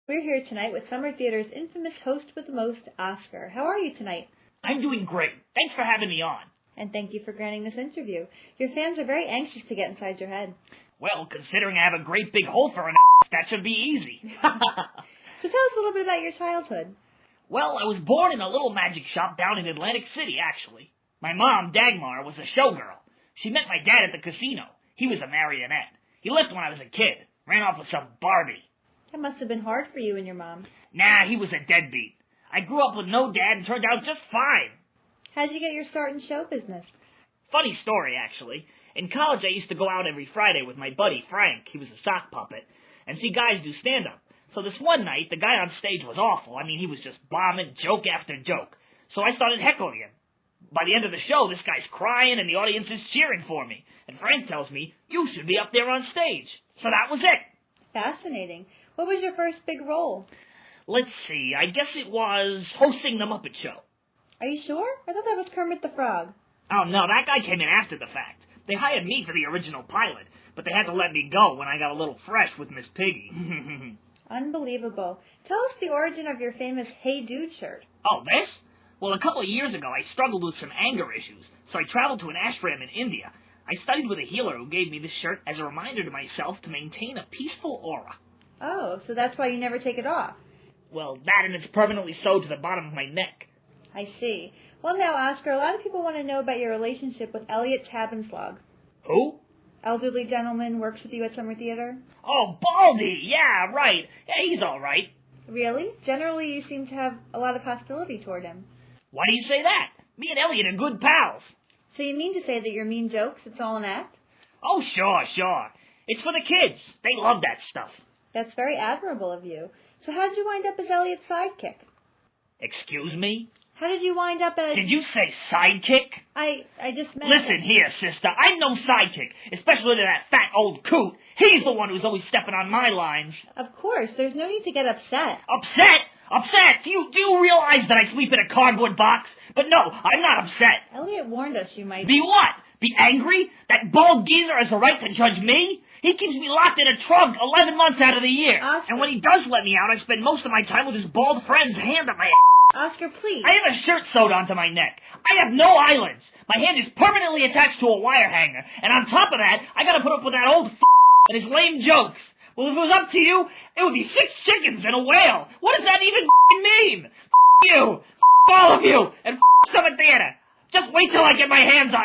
We're here tonight with Summer Theater's infamous host with the most, Oscar. How are you tonight? I'm doing great. Thanks for having me on. And thank you for granting this interview. Your fans are very anxious to get inside your head. Well, considering I have a great big hole for an that should be easy. So tell us a little bit about your childhood. Well, I was born in a little magic shop down in Atlantic City, actually. My mom, Dagmar, was a showgirl. She met my dad at the casino. He was a marionette. He left when I was a kid. Ran off with some Barbie. That must have been hard for you and your mom. Nah, he was a deadbeat. I grew up with no dad and turned out just fine. How did you get your start in show business? Funny story, actually. In college, I used to go out every Friday with my buddy, Frank. He was a sock puppet. And see guys do stand-up. So this one night, the guy on stage was awful. I mean, he was just bombing joke after joke. So I started heckling him. By the end of the show, this guy's crying and the audience is cheering for me. And Frank tells me, you should be up there on stage. So that was it. Fascinating. What was your first big role? Let's see, I guess it was hosting the Muppet Show. Are you sure? I thought that was Kermit the Frog. Oh no, that guy came in after the fact. They hired me for the original pilot, but they had to let me go when I got a little fresh with Miss Piggy. Unbelievable. Tell us the origin of your famous Hey Dude shirt. Oh, this? Well, a couple of years ago, I struggled with some anger issues, so I traveled to an ashram in India. I studied with a healer who gave me this shirt as a reminder to myself to maintain a peaceful aura. Oh, so that's why you never take it off. Well, that and it's permanently sewed to the bottom of my neck. I see. Well, now, Oscar, a lot of people want to know about your relationship with Elliot Tabenslog. Who? Elderly gentleman, works with you at Summer Theater. Oh, Baldy! Yeah, right. Yeah, he's all right. Really? Generally, you seem to have a lot of hostility toward him. Why do you say that? Me and Elliot are good pals. So you mean to say that your mean jokes, it's all an act? Oh, sure. It's for the kids. They love that stuff. That's very admirable of you. So how did you wind up as Elliot's sidekick? Excuse me? How did you wind up as... Did you say sidekick? I just meant... Listen here, sister. I'm no sidekick, especially to that fat old coot. He's the one who's always stepping on my lines. Of course. There's no need to get upset. Upset? Do you realize that I sleep in a cardboard box? But no, I'm not upset. Elliot warned us you might... Be what? Be angry? That bald geezer has a right to judge me? He keeps me locked in a trunk 11 months out of the year. Oscar. And when he does let me out, I spend most of my time with his bald friend's hand up my ass. Oscar, please. I have a shirt sewed onto my neck. I have no eyelids. My hand is permanently attached to a wire hanger. And on top of that, I gotta put up with that old and his lame jokes. Well, if it was up to you, it would be 6 chickens and a whale. What does that even mean? You. All of you. And Summer Theater. Just wait till I get my hands on